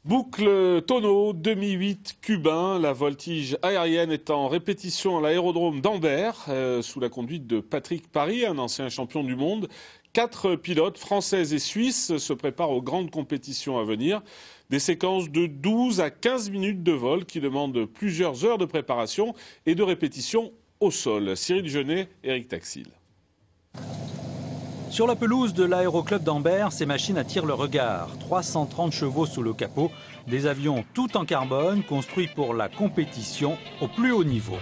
Boucle tonneau 2008 cubain, la voltige aérienne est en répétition à l'aérodrome d'Ambert, sous la conduite de Patrick Paris, un ancien champion du monde. 4 pilotes français et suisses se préparent aux grandes compétitions à venir. Des séquences de 12 à 15 minutes de vol qui demandent plusieurs heures de préparation et de répétition au sol. Cyril Genet, Éric Taxil. Sur la pelouse de l'aéroclub d'Ambert, ces machines attirent le regard. 330 chevaux sous le capot, des avions tout en carbone construits pour la compétition au plus haut niveau.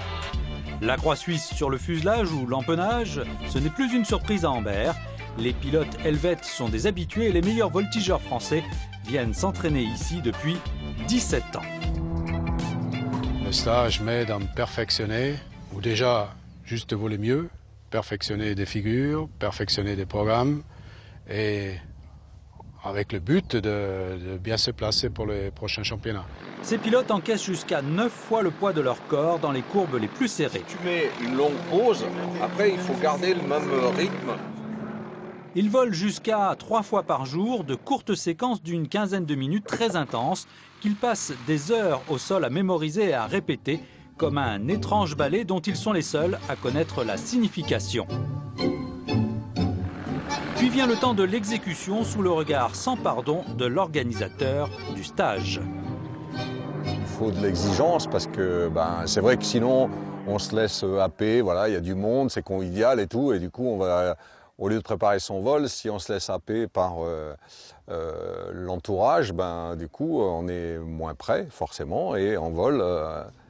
La croix suisse sur le fuselage ou l'empennage, ce n'est plus une surprise à Ambert. Les pilotes helvètes sont des habitués et les meilleurs voltigeurs français viennent s'entraîner ici depuis 17 ans. Le stage m'aide à me perfectionner, ou déjà juste voler mieux, perfectionner des figures, perfectionner des programmes, et avec le but de bien se placer pour les prochains championnats. Ces pilotes encaissent jusqu'à 9 fois le poids de leur corps dans les courbes les plus serrées. Tu mets une longue pause, après il faut garder le même rythme. Ils volent jusqu'à 3 fois par jour, de courtes séquences d'une quinzaine de minutes très intenses, qu'ils passent des heures au sol à mémoriser et à répéter, comme un étrange ballet dont ils sont les seuls à connaître la signification. Puis vient le temps de l'exécution sous le regard sans pardon de l'organisateur du stage. Il faut de l'exigence parce que c'est vrai que sinon on se laisse happer, voilà, il y a du monde, c'est convivial et tout, et du coup on va, au lieu de préparer son vol, si on se laisse happer par l'entourage, du coup on est moins prêt forcément et on vole